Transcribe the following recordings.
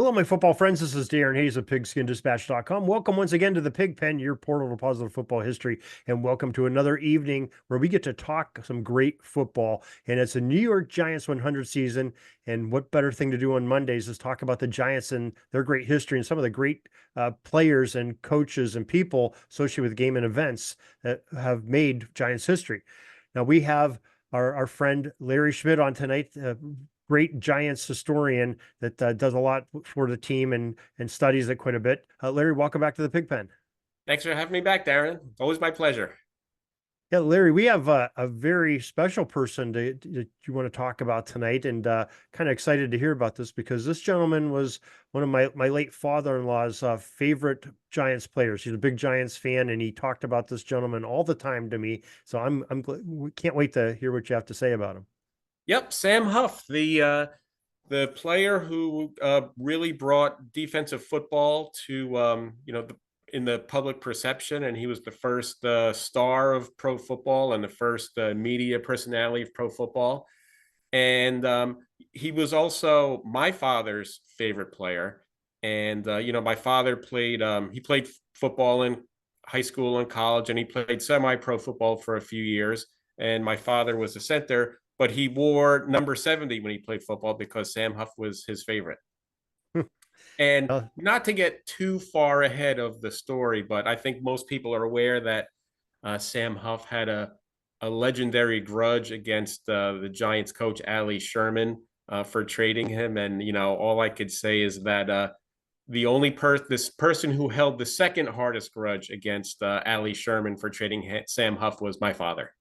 Hello, my football friends. This is Darren Hayes of pigskindispatch.com. Welcome once again to the Pig Pen, your portal to positive football history. And welcome to another evening where we get to talk some great football. And it's a New York Giants 100 season. And what better thing to do on Mondays is talk about the Giants and their great history and some of the great players and coaches and people associated with game and events that have made Giants history. Now, we have our friend Larry Schmitt on tonight. Great Giants historian that does a lot for the team and studies it quite a bit. Larry, welcome back to the Pig Pen. Thanks for having me back, Darren. Always my pleasure. Yeah, Larry, we have a very special person that you want to talk about tonight, and kind of excited to hear about this because this gentleman was one of my late father-in-law's favorite Giants players. He's a big Giants fan, and he talked about this gentleman all the time to me. So we can't wait to hear what you have to say about him. Yep, Sam Huff, the player who really brought defensive football to in the public perception, and he was the first star of pro football and the first media personality of pro football. And he was also my father's favorite player. And my father played he played football in high school and college, and he played semi-pro football for a few years. And my father was a center, but he wore number 70 when he played football because Sam Huff was his favorite. And Uh, not to get too far ahead of the story, but I think most people are aware that Sam Huff had a legendary grudge against the Giants coach, Ali Sherman, for trading him. And, all I could say is that this person who held the second hardest grudge against Ali Sherman for trading Sam Huff was my father.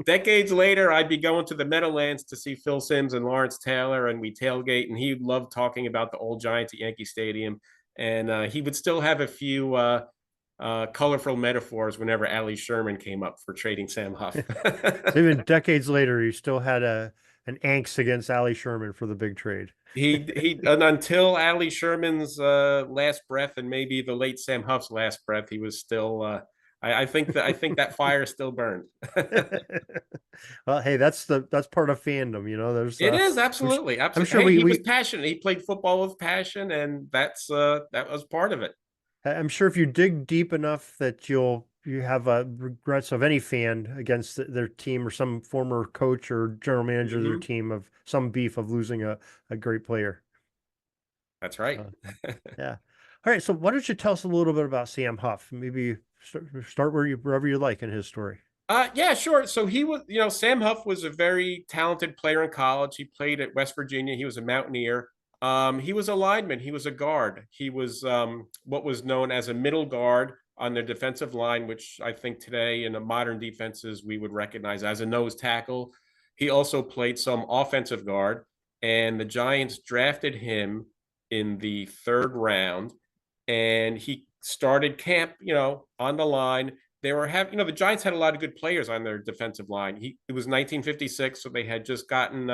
Decades later, I'd be going to the Meadowlands to see Phil Simms and Lawrence Taylor, and we tailgate, and he loved talking about the old Giants at Yankee Stadium. And he would still have a few colorful metaphors whenever Ali Sherman came up for trading Sam Huff. so even decades later, you still had an angst against Ali Sherman for the big trade. he and until Ali Sherman's last breath, and maybe the late Sam Huff's last breath, he was still. I think that fire still burned. Well, hey, that's part of fandom, There's It is I'm, absolutely, I'm absolutely. sure Hey, we he was we passionate. He played football with passion, and that was part of it. I'm sure if you dig deep enough that you have regrets of any fan against their team or some former coach or general manager of their Mm-hmm. team of some beef of losing a great player. That's right. Uh, yeah. All right. So why don't you tell us a little bit about Sam Huff? Maybe start wherever you like in his story. Yeah, sure. So he was, Sam Huff was a very talented player in college. He played at West Virginia. He was a Mountaineer. He was a lineman. He was a guard. He was what was known as a middle guard on the defensive line, which I think today in the modern defenses we would recognize as a nose tackle. He also played some offensive guard, and the Giants drafted him in the third round, and he started camp, on the line. They were having, the Giants had a lot of good players on their defensive line. It was 1956, so they had just gotten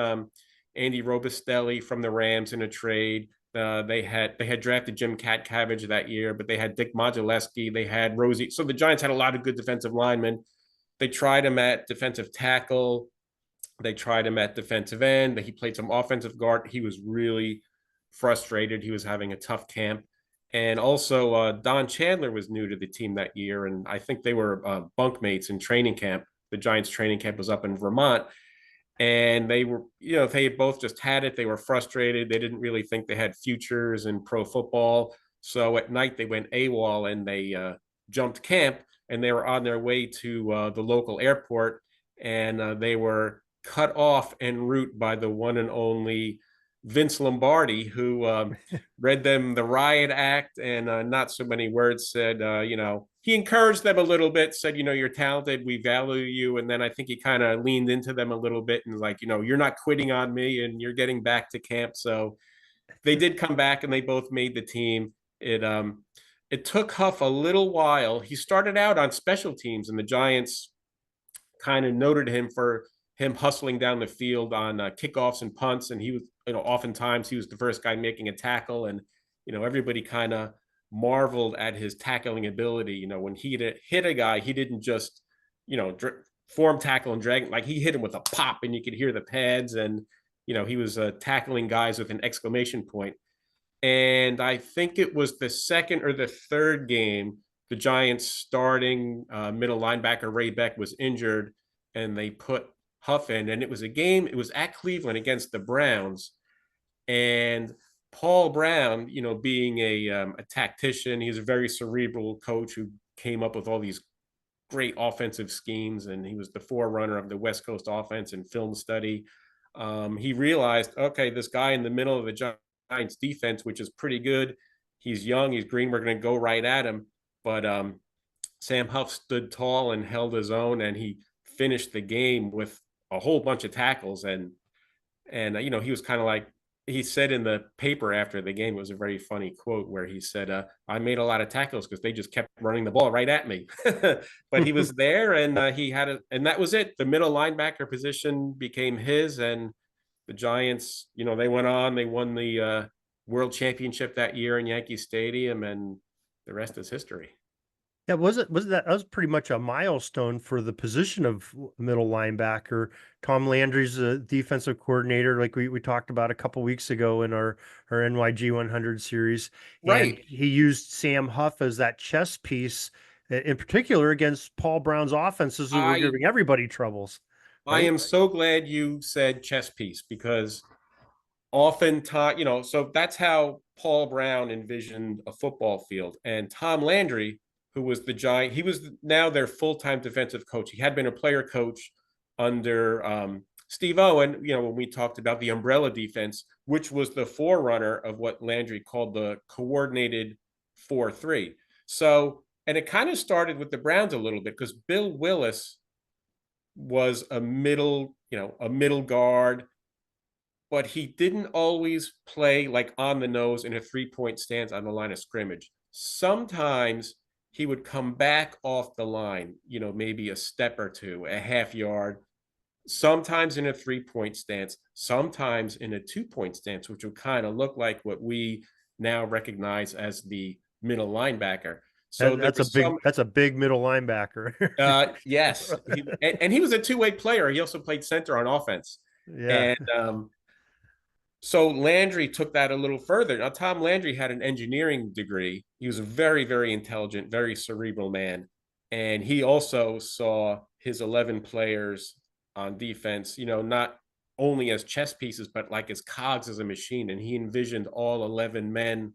Andy Robustelli from the Rams in a trade. They had drafted Jim Cabbage that year, but they had Dick Modzelewski. They had Rosie. So the Giants had a lot of good defensive linemen. They tried him at defensive tackle. They tried him at defensive end. He played some offensive guard. He was really frustrated. He was having a tough camp. And also, Don Chandler was new to the team that year, and I think they were bunkmates in training camp. The Giants' training camp was up in Vermont, and they were, they both just had it. They were frustrated. They didn't really think they had futures in pro football. So at night, they went AWOL and they jumped camp, and they were on their way to the local airport, and they were cut off en route by the one and only Vince Lombardi, who read them the riot act and not so many words, said, he encouraged them a little bit, said, you're talented, we value you. And then I think he kind of leaned into them a little bit and like, you're not quitting on me and you're getting back to camp. So they did come back and they both made the team. It took Huff a little while. He started out on special teams, and the Giants kind of noted him for him hustling down the field on kickoffs and punts. And he was, oftentimes he was the first guy making a tackle. And, everybody kind of marveled at his tackling ability. When he hit a guy, he didn't just, form tackle and drag, like he hit him with a pop and you could hear the pads. And, he was tackling guys with an exclamation point. And I think it was the second or the third game, the Giants starting middle linebacker Ray Beck was injured, and they put Huff in. And it was a game, it was at Cleveland against the Browns. And Paul Brown, being a tactician, he's a very cerebral coach who came up with all these great offensive schemes, and he was the forerunner of the West Coast offense and film study. He realized, okay, this guy in the middle of the Giants defense, which is pretty good. He's young, he's green. We're going to go right at him. But Sam Huff stood tall and held his own, and he finished the game with a whole bunch of tackles. And he was kind of like, he said in the paper after the game, it was a very funny quote where he said, I made a lot of tackles because they just kept running the ball right at me. But he was there, and he had it, and that was it. The middle linebacker position became his, and the Giants, they went on, they won the world championship that year in Yankee Stadium, and the rest is history. Yeah, that was pretty much a milestone for the position of middle linebacker. Tom Landry's a defensive coordinator, like we talked about a couple weeks ago in our NYG 100 series, and Right. he used Sam Huff as that chess piece, in particular against Paul Brown's offenses that were I giving everybody troubles, I right? am so glad you said chess piece, because oftentimes, so that's how Paul Brown envisioned a football field. And Tom Landry, who was the Giant, he was now their full-time defensive coach. He had been a player coach under Steve Owen, when we talked about the umbrella defense, which was the forerunner of what Landry called the coordinated 4-3. So, and it kind of started with the Browns a little bit, because Bill Willis was a middle guard, but he didn't always play like on the nose in a 3-point stance on the line of scrimmage. Sometimes he would come back off the line, maybe a step or two, a half yard, sometimes in a 3-point stance, sometimes in a 2-point stance, which would kind of look like what we now recognize as the middle linebacker. So there was some, That's a big middle linebacker. yes, and he was a two-way player. He also played center on offense. Yeah. And so Landry took that a little further. Now, Tom Landry had an engineering degree. He was a very, very intelligent, very cerebral man. And he also saw his 11 players on defense, not only as chess pieces, but like as cogs as a machine. And he envisioned all 11 men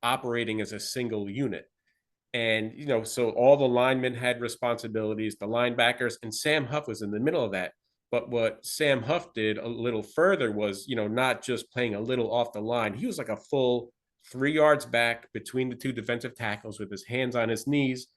operating as a single unit. And, so all the linemen had responsibilities, the linebackers, and Sam Huff was in the middle of that. But what Sam Huff did a little further was, not just playing a little off the line. He was like a full 3 yards back between the two defensive tackles with his hands on his knees.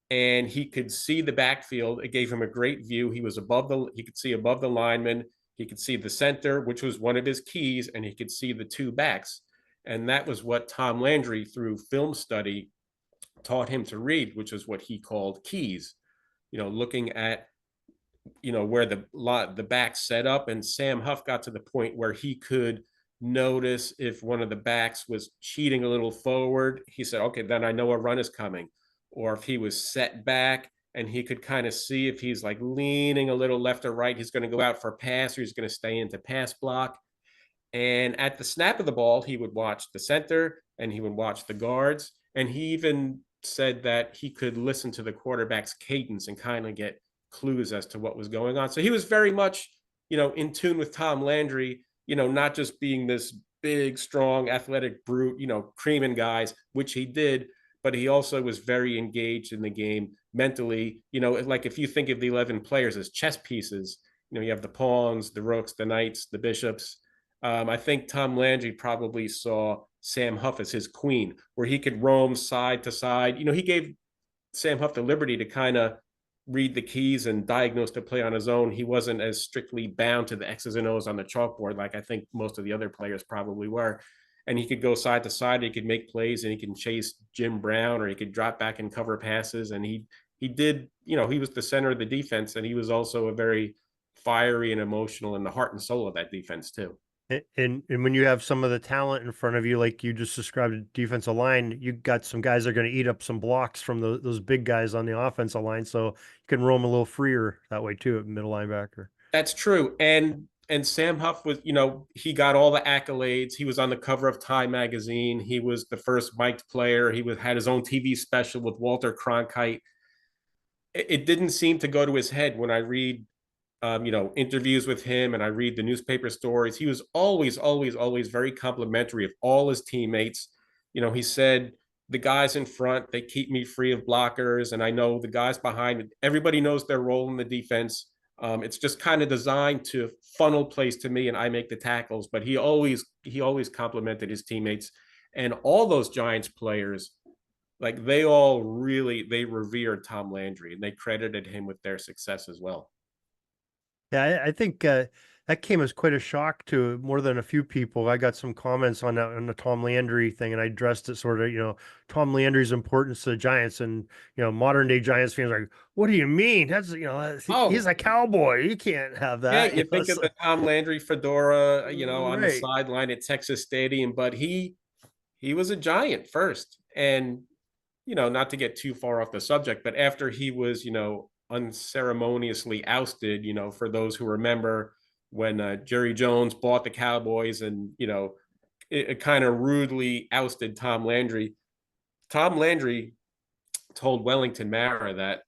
And he could see the backfield. It gave him a great view. He could see above the lineman. He could see the center, which was one of his keys, and he could see the two backs. And that was what Tom Landry, through film study, taught him to read, which is what he called keys, looking at, where the back set up. And Sam Huff got to the point where he could notice if one of the backs was cheating a little forward. He said, okay, then I know a run is coming. Or if he was set back, and he could kind of see if he's like leaning a little left or right, he's going to go out for a pass, or he's going to stay into pass block. And at the snap of the ball, he would watch the center and he would watch the guards. And he even said that he could listen to the quarterback's cadence and kind of get clues as to what was going on. So he was very much, in tune with Tom Landry, not just being this big, strong, athletic brute, creaming guys, which he did, but he also was very engaged in the game mentally. Like if you think of the 11 players as chess pieces, you have the pawns, the rooks, the knights, the bishops. I think Tom Landry probably saw Sam Huff as his queen, where he could roam side to side. He gave Sam Huff the liberty to kind of read the keys and diagnose the play on his own. He wasn't as strictly bound to the X's and O's on the chalkboard like I think most of the other players probably were. And he could go side to side. He could make plays, and he can chase Jim Brown, or he could drop back and cover passes. And he did. He was the center of the defense, and he was also a very fiery and emotional and the heart and soul of that defense too. And when you have some of the talent in front of you, like you just described, defensive line, you got some guys that are going to eat up some blocks from those big guys on the offensive line, so you can roam a little freer that way too at middle linebacker. That's true. And and Sam Huff was, he got all the accolades. He was on the cover of Time magazine. He was the first mic'd player. Had his own TV special with Walter Cronkite. It didn't seem to go to his head when I read, interviews with him and I read the newspaper stories. He was always, always, always very complimentary of all his teammates. He said, the guys in front, they keep me free of blockers. And I know the guys behind me, everybody knows their role in the defense. It's just kind of designed to funnel plays to me and I make the tackles. But he always complimented his teammates, and all those Giants players, like they revered Tom Landry and they credited him with their success as well. Yeah, I think that came as quite a shock to more than a few people. I got some comments on that on the Tom Landry thing, and I addressed it sort of, Tom Landry's importance to the Giants, and modern day Giants fans are like, what do you mean? That's he's Oh, a cowboy. You can't have yeah, that. you think of the Tom Landry fedora, on the Right. sideline at Texas Stadium, but he was a Giant first. And not to get too far off the subject, but after he was, unceremoniously ousted, for those who remember when Jerry Jones bought the Cowboys and, it kind of rudely ousted Tom Landry. Tom Landry told Wellington Mara that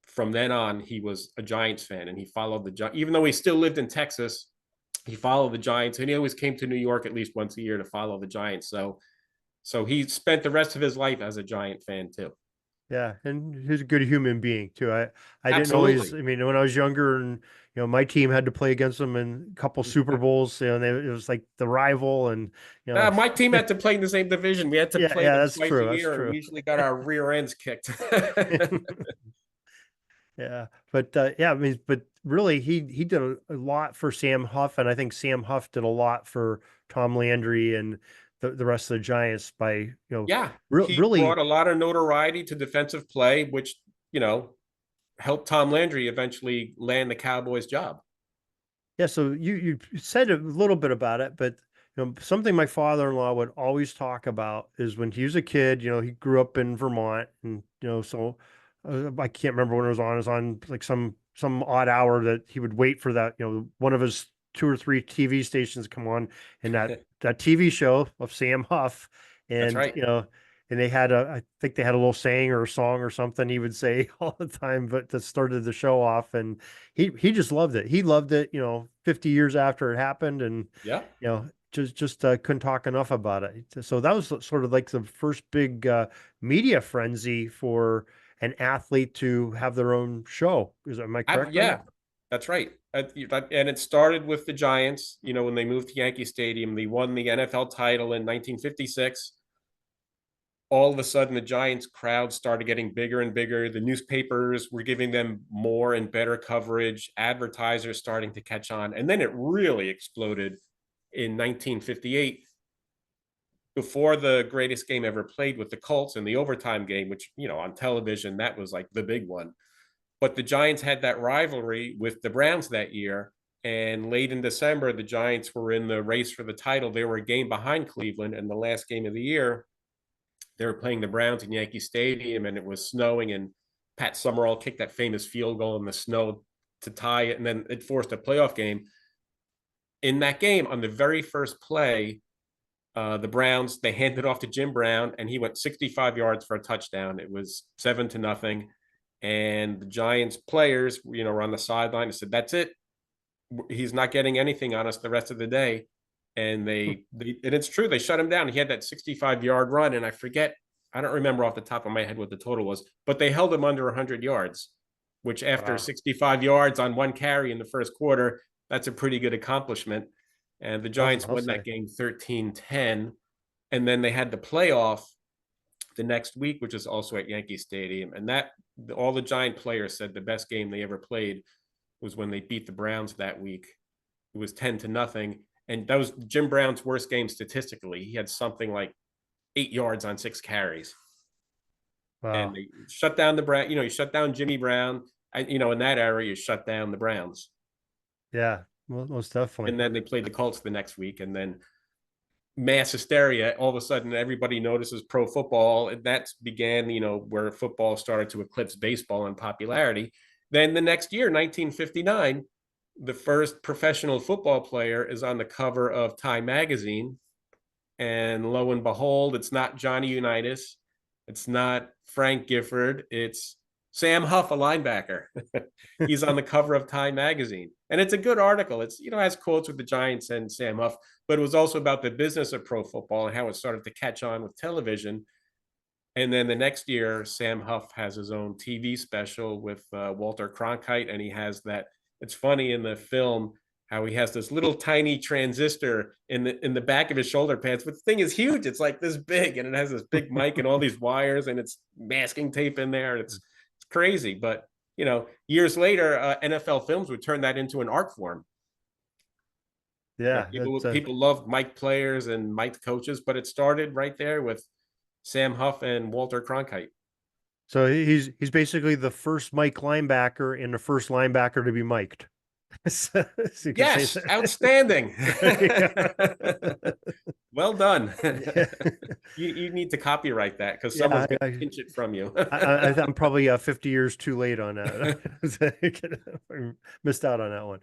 from then on, he was a Giants fan and he followed the Giants, even though he still lived in Texas. He followed the Giants and he always came to New York at least once a year to follow the Giants. So he spent the rest of his life as a Giant fan too. Yeah, and he's a good human being too. I didn't always. Absolutely. I mean, when I was younger, and my team had to play against them in a couple Super Bowls. And it was like the rival, and you know, My team had to play in the same division. We had to yeah, play yeah, them that's twice a true. That's year, and true. we usually got our rear ends kicked. Yeah, but yeah, I mean, but really, he did a lot for Sam Huff, and I think Sam Huff did a lot for Tom Landry and the rest of the Giants by Yeah, he brought really. a lot of notoriety to defensive play, which you know helped Tom Landry eventually land the Cowboys job. Yeah, so you said a little bit about it, but something my father-in-law would always talk about is when he was a kid. He grew up in Vermont, and so I can't remember when it was on. It was on like some odd hour that he would wait for that. One of his two or three TV stations come on, and that TV show of Sam Huff, That's and right. and they had I think they had a little saying or a song or something he would say all the time, but that started the show off, and he just loved it. He loved it, 50 years after it happened, and Yeah. just couldn't talk enough about it. So that was sort of like the first big media frenzy for an athlete to have their own show. Am I correct on Yeah, that? that's right. And it started with the Giants. When they moved to Yankee Stadium, they won the NFL title in 1956. All of a sudden, the Giants crowd started getting bigger and bigger. The newspapers were giving them more and better coverage. Advertisers starting to catch on, and then it really exploded in 1958 before the greatest game ever played with the Colts in the overtime game, which on television that was like the big one. But the Giants had that rivalry with the Browns that year. And late in December, the Giants were in the race for the title. They were a game behind Cleveland. And the last game of the year, they were playing the Browns in Yankee Stadium, and it was snowing. And Pat Summerall kicked that famous field goal in the snow to tie it. And then it forced a playoff game. In that game, on the very first play, the Browns, they handed off to Jim Brown, and he went 65 yards for a touchdown. It was 7-0. And the Giants players, were on the sideline and said, "That's it. He's not getting anything on us the rest of the day." And and it's true, they shut him down. He had that 65-yard run, and I don't remember off the top of my head what the total was, but they held him under 100 yards, which after Wow. 65 yards on one carry in the first quarter, that's a pretty good accomplishment. And the Giants I'll won that say. game 13-10. And then they had the playoff the next week, which is also at Yankee Stadium. And that all the Giant players said the best game they ever played was when they beat the Browns that week. It was 10-0. And that was Jim Brown's worst game statistically. He had something like 8 yards on 6 carries. And Wow. they shut down the Brown, you shut down Jimmy Brown. And, in that era, you shut down the Browns. Yeah, well, most definitely. And then they played the Colts the next week. And then mass hysteria, all of a sudden everybody notices pro football, and that began where football started to eclipse baseball in popularity. Then the next year, 1959, the first professional football player is on the cover of Time magazine, and lo and behold, it's not Johnny Unitas, it's not Frank Gifford, it's Sam Huff, a linebacker. He's on the cover of Time magazine, and it's a good article. It's, has quotes with the Giants and Sam Huff, but it was also about the business of pro football and how it started to catch on with television. And then the next year, Sam Huff has his own TV special with Walter Cronkite, and he has that. It's funny in the film how he has this little tiny transistor in the back of his shoulder pads, but the thing is huge. It's like this big, and it has this big mic and all these wires, and it's masking tape in there. It's crazy, but years later, NFL Films would turn that into an art form. Yeah, people love mic players and mic coaches, but it started right there with Sam Huff and Walter Cronkite. So he's basically the first Mike linebacker and the first linebacker to be mic'd. So yes, outstanding. Well done. You need to copyright that because someone's going to pinch it from you. I'm probably 50 years too late on that. Missed out on that one.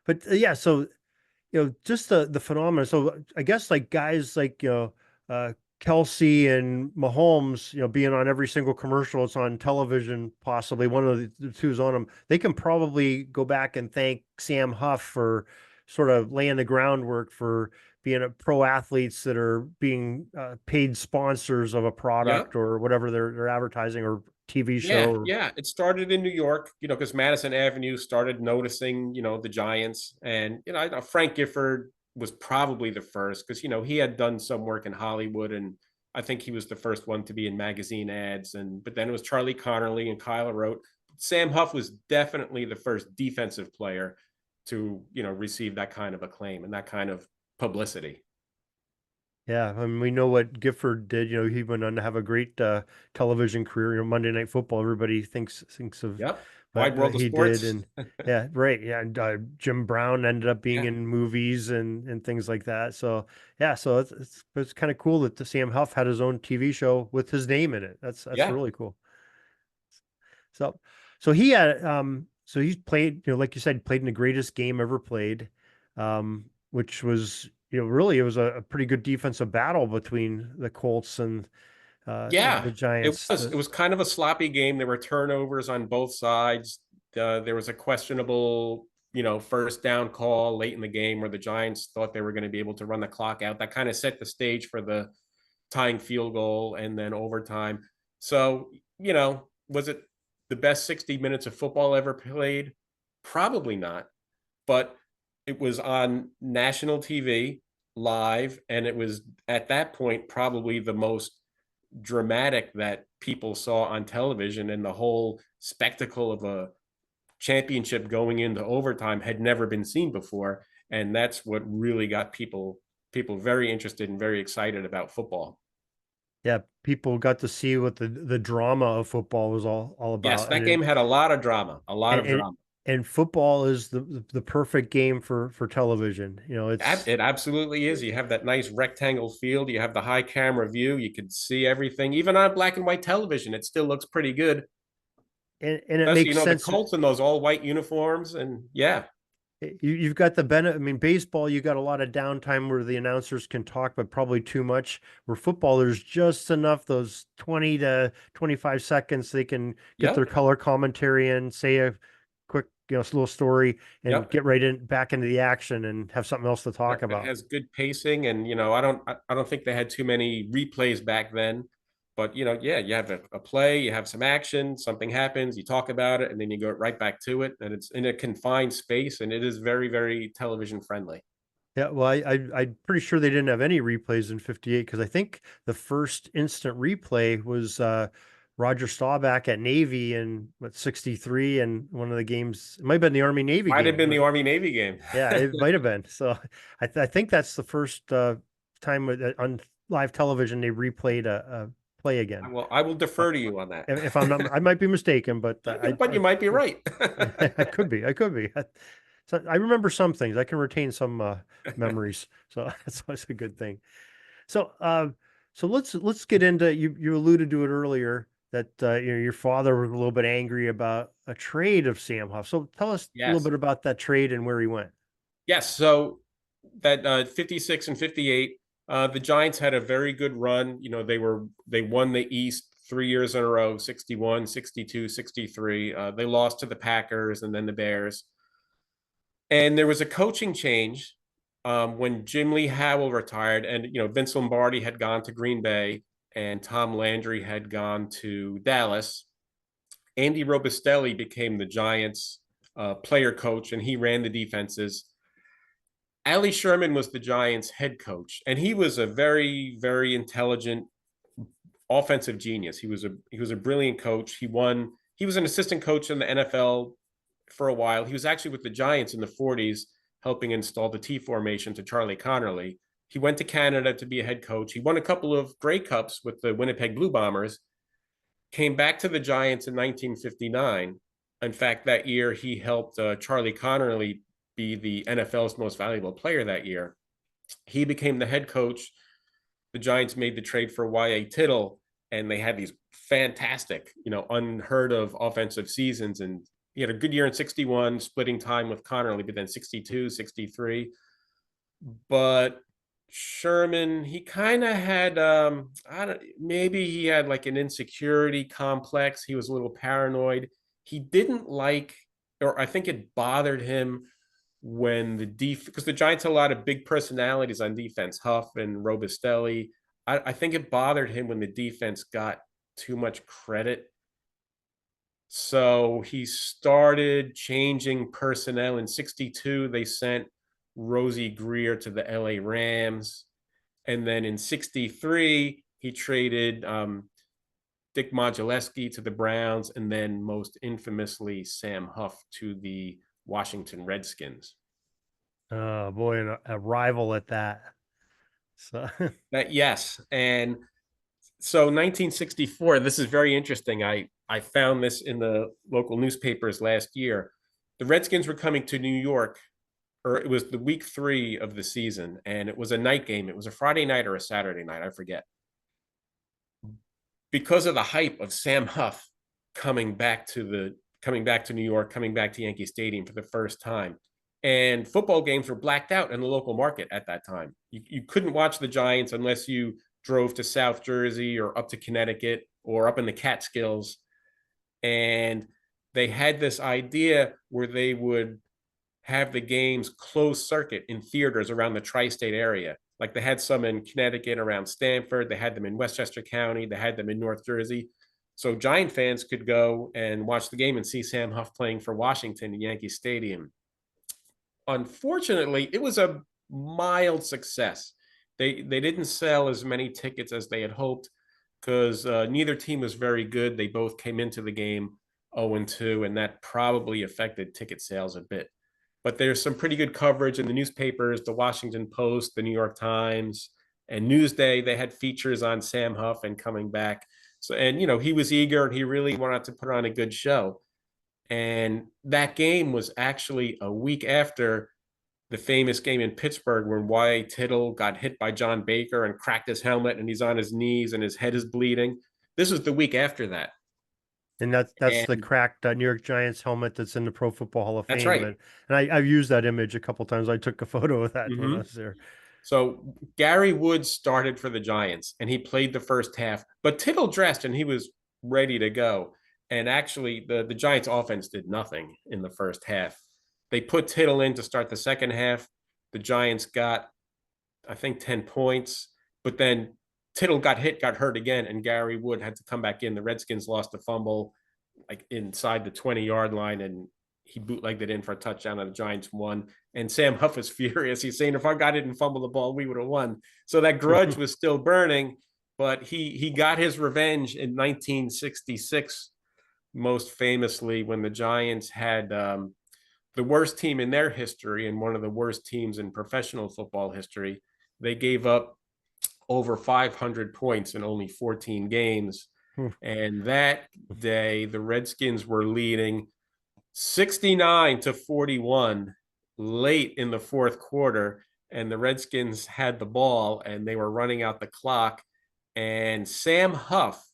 But yeah, so just the phenomenon. So I guess like guys like Kelsey and Mahomes, being on every single commercial, it's on television, possibly one of the two's on them. They can probably go back and thank Sam Huff for sort of laying the groundwork for being pro athletes that are being paid sponsors of a product or whatever they're advertising or TV show. Yeah. It started in New York, because Madison Avenue started noticing, the Giants, and, I know Frank Gifford was probably the first because, he had done some work in Hollywood, and I think he was the first one to be in magazine ads. But then it was Charlie Connerly and Kyle wrote. Sam Huff was definitely the first defensive player to, receive that kind of acclaim and that kind of publicity. Yeah, I mean, we know what Gifford did. He went on to have a great television career. Monday Night Football, everybody thinks of Wide World of Sports. Did, and yeah, right, yeah. And Jim Brown ended up being in movies and things like that. So yeah, so it's kind of cool that the Sam Huff had his own TV show with his name in it. That's really cool. So he had so he's played, like you said, played in the greatest game ever played, which was. Really, it was a pretty good defensive battle between the Colts and the Giants. It was kind of a sloppy game. There were turnovers on both sides. There was a questionable, first down call late in the game where the Giants thought they were going to be able to run the clock out. That kind of set the stage for the tying field goal and then overtime. So, was it the best 60 minutes of football ever played? Probably not. But it was on national TV live, and it was at that point probably the most dramatic that people saw on television, and the whole spectacle of a championship going into overtime had never been seen before, and that's what really got people very interested and very excited about football. Yeah, people got to see what the drama of football was all about. Yes, that game had a lot of drama, drama. And football is the perfect game for television. It absolutely is. You have that nice rectangle field. You have the high camera view. You can see everything. Even on black and white television, it still looks pretty good. And it makes sense. The Colts in those all white uniforms, and you've got the benefit. I mean, baseball, you got a lot of downtime where the announcers can talk, but probably too much. Where football, there's just enough, those 20 to 25 seconds, they can get their color commentary in, say a quick, little story, and get right back into the action and have something else to talk about. It has good pacing, and I don't think they had too many replays back then. But you have a play, you have some action, something happens, you talk about it, and then you go right back to it, and it's in a confined space, and it is very, very television friendly. Yeah, well, I'm pretty sure they didn't have any replays in '58 because I think the first instant replay was Roger Staubach at Navy in '63, and one of the games, it might have been the Army Navy game. Might have been the Army Navy game. Yeah, it might have been. So I think that's the first time on live television they replayed a play again. Well, I will defer to you on that. If I'm not, I might be mistaken, but you might be right. I could be. So I remember some things. I can retain some memories, so that's always a good thing. So let's get into, you alluded to it earlier, that your father was a little bit angry about a trade of Sam Huff. So tell us a little Yes. bit about that trade and where he went. Yes. So that 56 and 58, the Giants had a very good run. They won the East 3 years in a row, 61, 62, 63. They lost to the Packers and then the Bears. And there was a coaching change when Jim Lee Howell retired, and Vince Lombardi had gone to Green Bay, and Tom Landry had gone to Dallas. Andy Robustelli became the Giants' player coach, and he ran the defenses. Ali Sherman was the Giants' head coach, and he was a very, very intelligent offensive genius. He was a brilliant coach. He won. He was an assistant coach in the NFL for a while. He was actually with the Giants in the 40s, helping install the T formation to Charlie Connerly. He went to Canada to be a head coach. He won a couple of Grey Cups with the Winnipeg Blue Bombers, came back to the Giants in 1959. In fact, that year he helped Charlie Connerly be the NFL's most valuable player that year. He became the head coach. The Giants made the trade for Y.A. Tittle, and they had these fantastic, unheard of offensive seasons. And he had a good year in 61, splitting time with Connerly, but then 62, 63. But Sherman, he kind of had I don't maybe he had like an insecurity complex. He was a little paranoid. He didn't like, or I think it bothered him when because the Giants had a lot of big personalities on defense, Huff and Robustelli. I think it bothered him when the defense got too much credit. So he started changing personnel. In 62, they sent Rosie Greer to the LA Rams. And then in 63, he traded Dick Modzelewski to the Browns, and then most infamously, Sam Huff to the Washington Redskins. Oh boy, and a rival at that. So Yes. And so 1964, this is very interesting. I found this in the local newspapers last year. The Redskins were coming to New York, or it was the week 3 of the season, and it was a night game. It was a Friday night or a Saturday night, I forget. Because of the hype of Sam Huff coming back to New York, coming back to Yankee Stadium for the first time. And football games were blacked out in the local market at that time. You couldn't watch the Giants unless you drove to South Jersey or up to Connecticut or up in the Catskills. And they had this idea where they would have the games closed circuit in theaters around the tri-state area. Like they had some in Connecticut around Stamford, they had them in Westchester County, they had them in North Jersey. So Giant fans could go and watch the game and see Sam Huff playing for Washington in Yankee Stadium. Unfortunately, it was a mild success. They didn't sell as many tickets as they had hoped because neither team was very good. They both came into the game 0-2, and that probably affected ticket sales a bit. But there's some pretty good coverage in the newspapers, the Washington Post, the New York Times, and Newsday. They had features on Sam Huff and coming back. So, and he was eager and he really wanted to put on a good show. And that game was actually a week after the famous game in Pittsburgh when Y.A. Tittle got hit by John Baker and cracked his helmet and he's on his knees and his head is bleeding. This was the week after that. and that's the And cracked New York Giants helmet that's in the Pro Football Hall of that's Fame. right. And I've used that image a couple times. I took a photo of that when I Mm-hmm. was there. So Gary Woods started for the Giants and he played the first half, but Tittle dressed and he was ready to go. And actually, the Giants offense did nothing in the first half. They put Tittle in to start the second half. The Giants got, I think, 10 points, but then Tittle got hurt again, and Gary Wood had to come back in. The Redskins lost a fumble like inside the 20-yard line, and he bootlegged it in for a touchdown, and the Giants won. And Sam Huff is furious. He's saying, if our guy didn't fumble the ball, we would have won. So that grudge was still burning, but he got his revenge in 1966, most famously when the Giants had the worst team in their history and one of the worst teams in professional football history. They gave up over 500 points in only 14 games. And that day, the Redskins were leading 69-41 late in the fourth quarter. And the Redskins had the ball and they were running out the clock. And Sam Huff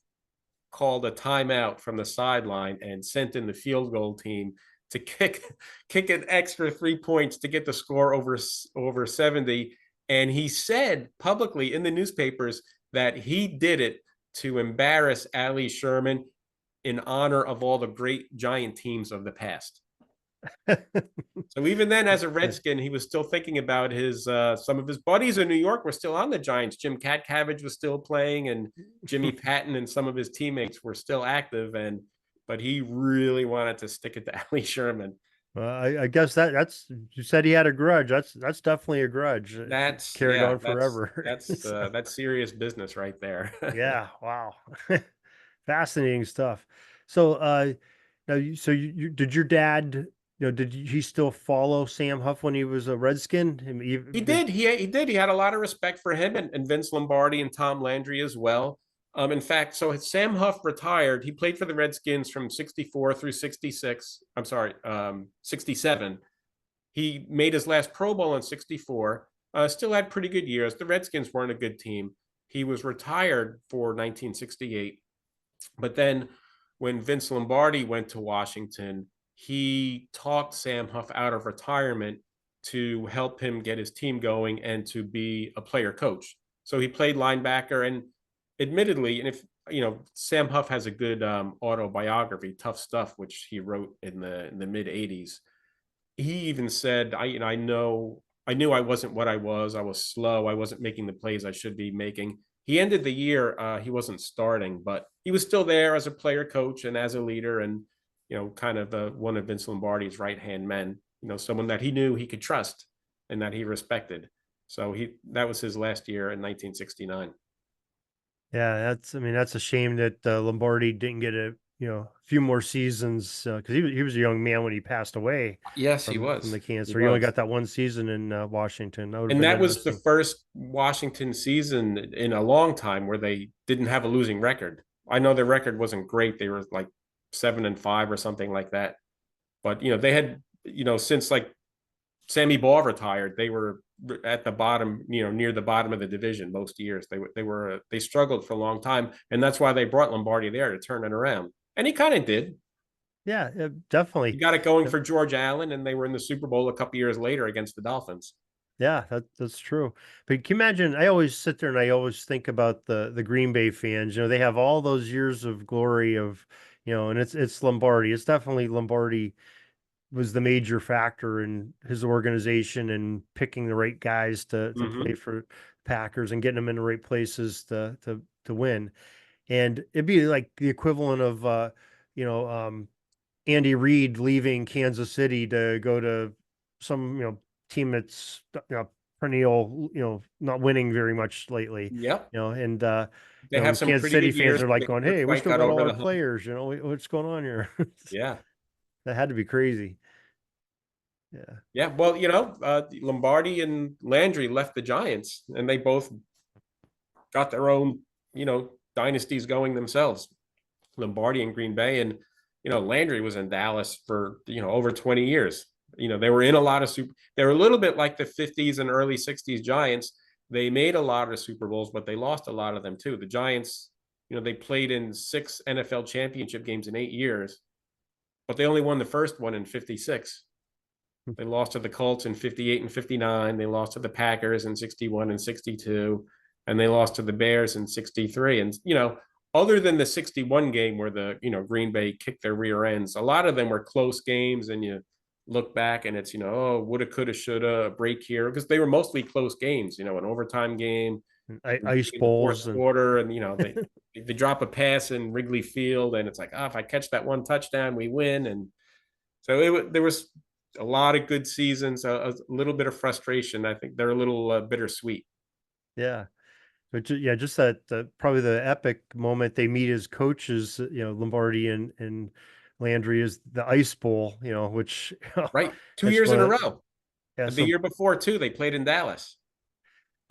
called a timeout from the sideline and sent in the field goal team to kick an extra 3 points to get the score over 70. And he said publicly in the newspapers that he did it to embarrass Ali Sherman in honor of all the great Giant teams of the past. So even then, as a Redskin, he was still thinking about his some of his buddies in New York were still on the Giants. Jim Catcavage was still playing, and Jimmy Patton and some of his teammates were still active. But he really wanted to stick it to Ali Sherman. I guess that's you said he had a grudge. That's definitely a grudge. That's Carried yeah, on forever. that's serious business right there. Yeah, wow. Fascinating stuff. So now you did your dad, did he still follow Sam Huff when he was a Redskin? He did. He did. He had a lot of respect for him and Vince Lombardi and Tom Landry as well. In fact, so Sam Huff retired. He played for the Redskins from 64 through 66. I'm sorry, 67. He made his last Pro Bowl in 64. Still had pretty good years. The Redskins weren't a good team. He was retired for 1968. But then when Vince Lombardi went to Washington, he talked Sam Huff out of retirement to help him get his team going and to be a player coach. So he played linebacker, and admittedly, and if Sam Huff has a good autobiography, Tough Stuff, which he wrote in the mid '80s. He even said, I knew I wasn't what I was. I was slow. I wasn't making the plays I should be making. He ended the year. He wasn't starting, but he was still there as a player coach and as a leader, and kind of one of Vince Lombardi's right hand men. Someone that he knew he could trust and that he respected. So that was his last year in 1969. Yeah, that's a shame that Lombardi didn't get a few more seasons because he was a young man when he passed away Yes, he from was. the He cancer. He only was. got that one season in Washington. That would have And been that was the interesting. first Washington season in a long time where they didn't have a losing record. I know their record wasn't great. They were like 7-5 or something like that. But they had, since like Sammy Baugh retired, they were at the bottom, near the bottom of the division most years. They struggled for a long time, and that's why they brought Lombardi there to turn it around. And he kind of did. Yeah, He definitely. got it going for George Allen, and they were in the Super Bowl a couple years later against the Dolphins. Yeah, that's true. But can you imagine? I always sit there and I always think about the Green Bay fans. They have all those years of glory of, and it's Lombardi. It's definitely Lombardi was the major factor in his organization and picking the right guys to play Mm-hmm. for Packers and getting them in the right places to win. And it'd be like the equivalent of you know, Andy Reid leaving Kansas City to go to some, team that's, perennial, not winning very much lately, Yep. and They have some Kansas pretty City good fans years, are but like they going, never "Hey, we quite still got got all over our the hump. players, what's going on here?" Yeah. That had to be crazy. Yeah. Yeah. Well, Lombardi and Landry left the Giants, and they both got their own, dynasties going themselves. Lombardi in Green Bay, and Landry was in Dallas for over 20 years. They were in a lot of super. They were a little bit like the '50s and early '60s Giants. They made a lot of Super Bowls, but they lost a lot of them too. The Giants, they played in 6 NFL championship games in 8 years, but they only won the first one in '56. They lost to the Colts in '58 and '59. They lost to the Packers in '61 and '62, and they lost to the Bears in '63. And other than the '61 game where the Green Bay kicked their rear ends, a lot of them were close games. And you look back and it's oh, woulda, coulda, shoulda, a break here, because they were mostly close games. An overtime game Ice in the fourth bowls and quarter, and they drop a pass in Wrigley Field, and it's like, if I catch that one touchdown, we win. And so there was a lot of good seasons, a little bit of frustration. I think they're a little bittersweet. yeah. But yeah, just that probably the epic moment they meet as coaches, Lombardi and Landry is the Ice Bowl, which Right. Two it's years one in a of row. yeah. The So, year before, too, they played in Dallas.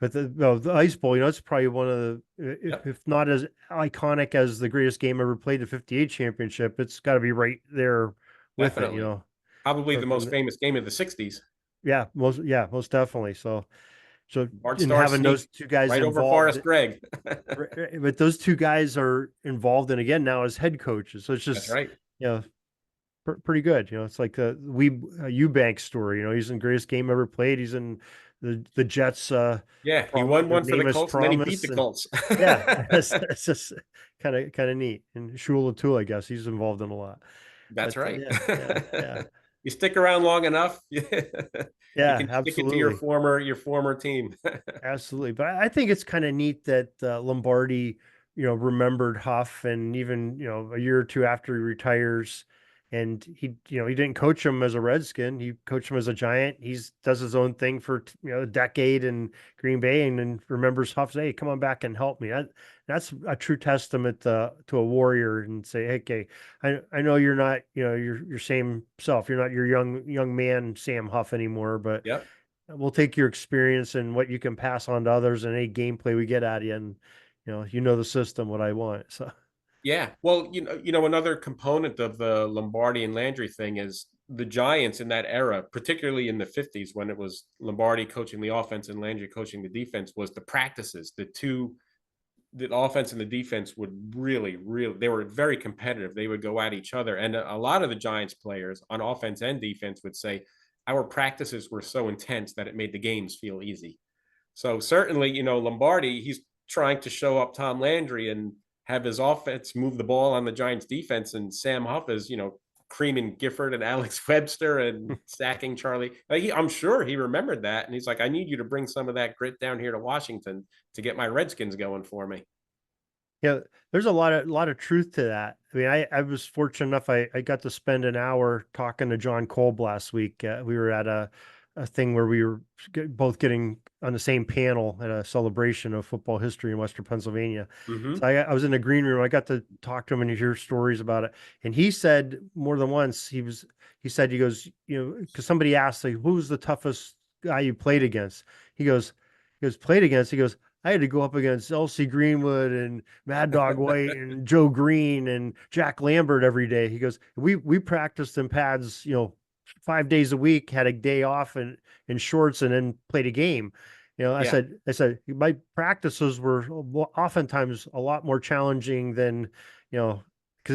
but the Ice Bowl, it's probably one of the Yep, if not as iconic as the greatest game ever played, the '58 championship. It's got to be right there with it, definitely. Probably the from most famous game of the '60s. yeah, most definitely. So So Bart in Starr having those sneaked two guys right over involved, Forrest Gregg. but those two guys are involved and again now as head coaches. So it's That's just, right. you know, pretty good. You know, it's like the Eubank story. You know, he's in greatest game ever played. He's in the Jets. Yeah, he won one for the Famous Colts, and then he beat promise, the and Colts. yeah, it's just kind of neat. And Shula too, I guess he's involved in a lot. That's But right. yeah, You stick around long enough, you yeah, can stick it to absolutely. your former team. Absolutely. But I think it's kind of neat that Lombardi, remembered Huff and even, a year or two after he retires and he didn't coach him as a Redskin. He coached him as a Giant. He's does his own thing for, a decade in Green Bay and then remembers Huff, hey, come on back and help me. That's a true testament to a warrior and say, hey, okay, I know you're not, your same self. You're not your young man, Sam Huff anymore, but Yep. we'll take your experience and what you can pass on to others and any gameplay we get out of you. And, the system, what I want. So, Yeah. Well, another component of the Lombardi and Landry thing is the Giants in that era, particularly in the 50s when it was Lombardi coaching the offense and Landry coaching the defense, was the practices. The offense and the defense would really, they were very competitive. They would go at each other. And a lot of the Giants players on offense and defense would say, our practices were so intense that it made the games feel easy. So certainly, Lombardi, he's trying to show up Tom Landry and have his offense move the ball on the Giants defense. And Sam Huff is, creaming Gifford and Alex Webster and sacking Charlie. I'm sure he remembered that. And he's like, I need you to bring some of that grit down here to Washington to get my Redskins going for me. yeah, there's a lot of truth to that. I mean, I was fortunate enough. I got to spend an hour talking to John Kolb last week. We were at a thing where we were both getting on the same panel at a celebration of football history in Western Pennsylvania. Mm-hmm. So I was in the green room. I got to talk to him and hear stories about it. And he said more than once, he goes, because somebody asked, like, who was the toughest guy you played against? Played against, he goes, I had to go up against Elsie Greenwood and Mad Dog White and Joe Green and Jack Lambert every day. He goes, we practiced in pads, 5 days a week, had a day off and in shorts, and then played a game. Yeah. I said my practices were oftentimes a lot more challenging than, because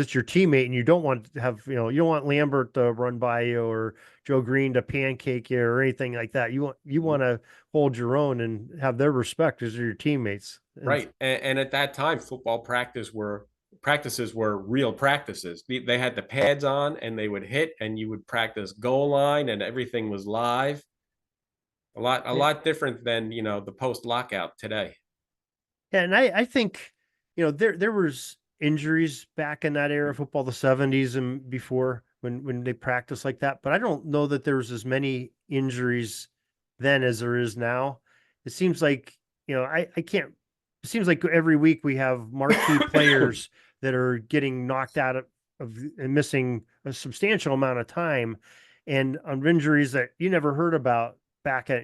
it's your teammate and you don't want to have, you don't want Lambert to run by you or Joe Green to pancake you or anything like that. You want to hold your own and have their respect as your teammates. And Right. And at that time, football practices were real practices. They had the pads on and they would hit and you would practice goal line and everything was live. A yeah, lot different than, the post lockout today. yeah, and I think, there was injuries back in that era of football, the 70s and before when they practiced like that, but I don't know that there was as many injuries then as there is now. It seems like, I can't it seems like every week we have marquee players that are getting knocked out of and missing a substantial amount of time and on injuries that you never heard about back at,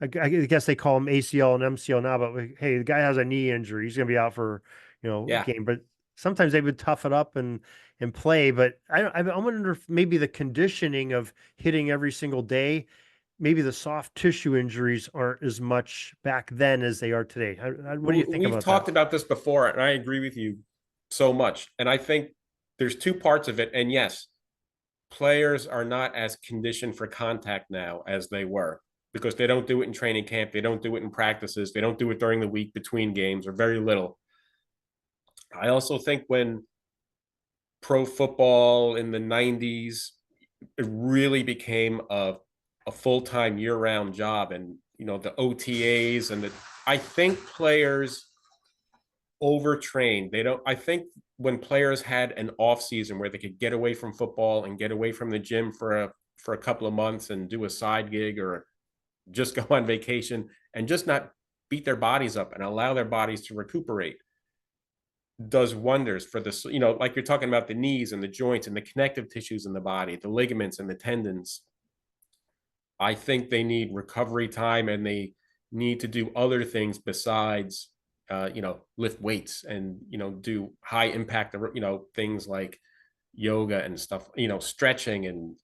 I guess they call them ACL and MCL now, but hey, the guy has a knee injury. He's going to be out for, Yeah. game. But sometimes they would tough it up and play. But I wonder if maybe the conditioning of hitting every single day, maybe the soft tissue injuries aren't as much back then as they are today. What do you think We've about that? talked about this before, and I agree with you so much. And I think there's two parts of it. And yes, players are not as conditioned for contact now as they were because they don't do it in training camp. They don't do it in practices. They don't do it during the week between games or very little. I also think when pro football in the 90s, it really became a full-time year-round job. And, the OTAs I think players overtrained. I think when players had an off season where they could get away from football and get away from the gym for a couple of months and do a side gig or just go on vacation and just not beat their bodies up and allow their bodies to recuperate does wonders for this, like you're talking about the knees and the joints and the connective tissues in the body, the ligaments and the tendons. I think they need recovery time and they need to do other things besides, lift weights and, do high impact, things like yoga and stuff, stretching and,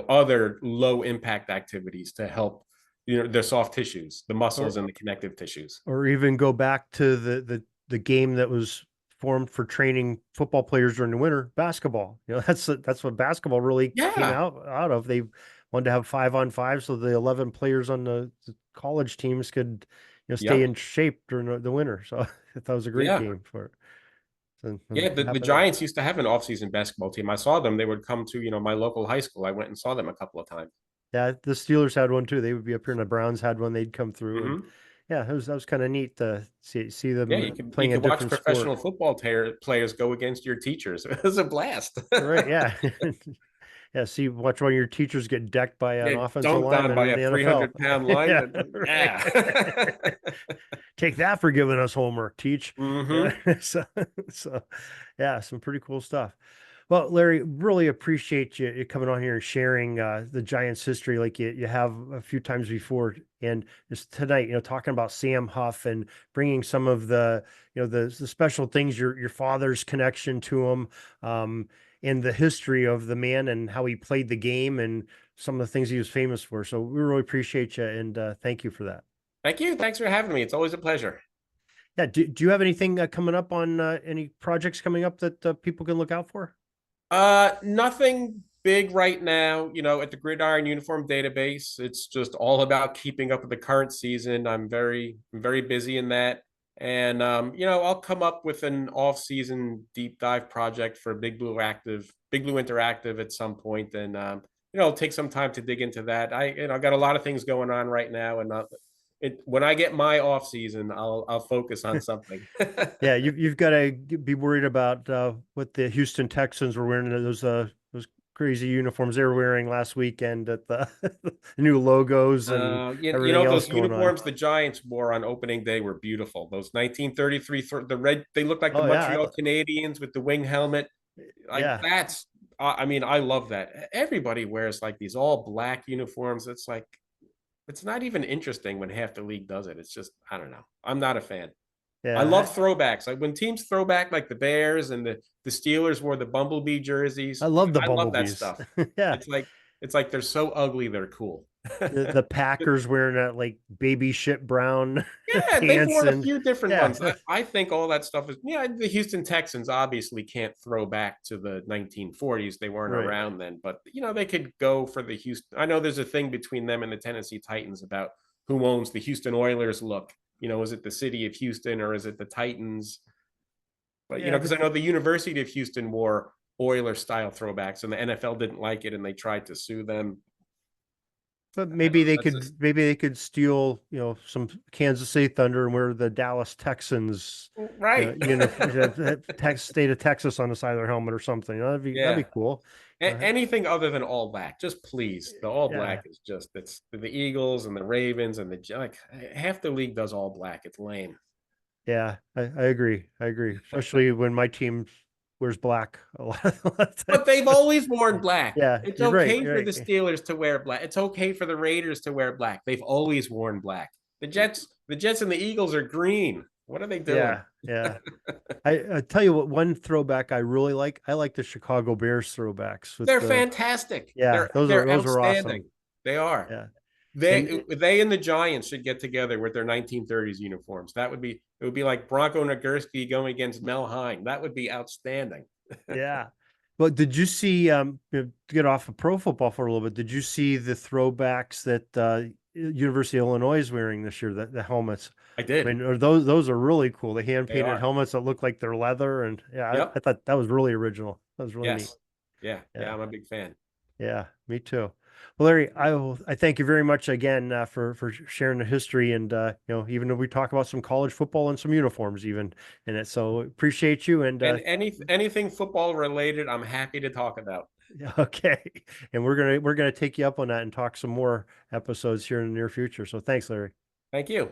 other low impact activities to help their soft tissues, the muscles or and the connective tissues. or even go back to the game that was formed for training football players during the winter, basketball. That's what basketball really came Yeah, out of. They wanted to have 5-on-5 so the 11 players on the college teams could stay yep, in shape during the winter. So I thought it was a great yeah. game for it. So Yeah, I'm the happy that. Giants used to have an off-season basketball team. I saw them. They would come to, my local high school. I went and saw them a couple of times. Yeah, the Steelers had one too. They would be up here, and the Browns had one. They'd come through, and Hmm. yeah, that was kind of neat to see Yeah, them you playing a could watch different sport. professional football players go against your teachers. It was a blast. Right? Yeah, yeah. Watch one of your teachers get decked by an Get offensive dunked on lineman by in a the 300 NFL. pound Yeah, lineman. right. Yeah. Take that for giving us homework, teach. Yeah, Hmm. so yeah, some pretty cool stuff. Well, Larry, really appreciate you coming on here and sharing the Giants' history like you have a few times before, and just tonight, talking about Sam Huff and bringing some of the special things, your father's connection to him, and the history of the man and how he played the game and some of the things he was famous for. So we really appreciate you, and thank you for that. Thank you. Thanks for having me. It's always a pleasure. Yeah, do you have anything coming up on any projects coming up that people can look out for? Nothing big right now, at the Gridiron Uniform Database. It's just all about keeping up with the current season. I'm very busy in that. And I'll come up with an off-season deep dive project for Big Blue Interactive at some point. And it'll take some time to dig into that. I got a lot of things going on right now, and when I get my off season, I'll focus on something. Yeah, you've got to be worried about what the Houston Texans were wearing, those crazy uniforms they were wearing last weekend at the, the new logos and everything else Those going on. uniforms the Giants wore on opening day were beautiful. Those 1933, the red, they look like the Oh yeah, Montreal Canadiens with the wing helmet. Like yeah, that's, I mean, I love that. Everybody wears like these all black uniforms. It's like, it's not even interesting when half the league does it. It's just, I don't know. I'm not a fan. I yeah. love throwbacks. Like when teams throw back, like the Bears and the Steelers wore the Bumblebee I jerseys. love the I love that bumblebees. stuff. Yeah, It's like they're so ugly they're cool. the Packers wearing that like baby shit brown Yeah, they've pants worn a and few different yeah, ones. I think all that stuff is, yeah, the Houston Texans obviously can't throw back to the 1940s. They weren't right. around then, but they could go for the Houston. I know there's a thing between them and the Tennessee Titans about who owns the Houston Oilers look. Is it the city of Houston or is it the Titans? But Yeah, because I know the University of Houston wore Oiler style throwbacks and the NFL didn't like it and they tried to sue them. but I maybe don't know. they That's could just maybe they could steal, some Kansas City Thunder and wear the Dallas Texans, right. state of Texas on the side of their helmet or something. That'd be Yeah. cool. Anything other than all black, just please. The all Yeah, black is just it's the Eagles and the Ravens and like half the league does all black. It's lame. yeah, I agree. I agree. Especially when my team wears black a lot of But times. they've always worn black. Yeah, It's you're right. okay You're for the right. Steelers to wear black. It's okay for the Raiders to wear black. They've always worn black. The Jets and the Eagles are green. What are they doing? Yeah, yeah. I tell you what, one throwback I really like. I like the Chicago Bears throwbacks with They're the fantastic. yeah, They're those are they're those are awesome. outstanding. They are. Yeah. They And they and the Giants should get together with their 1930s uniforms. It would be like Bronco Nagurski going against Mel Hein. That would be outstanding. yeah. Well, did you see to get off of pro football for a little bit, did you see the throwbacks that University of Illinois is wearing this year, the helmets? I I did. mean, those are really cool. The hand They painted are. helmets that look like they're leather and yeah, I Yep. thought that was really original. That was really neat. Yes. Yeah. Yeah. Yeah. I'm a big fan. Yeah, me too. Well, Larry, I thank you very much again for sharing the history and even though we talk about some college football and some uniforms even in it, so appreciate you and And anything football related, I'm happy to talk about. okay, and we're gonna take you up on that and talk some more episodes here in the near future. So thanks, Larry. Thank you.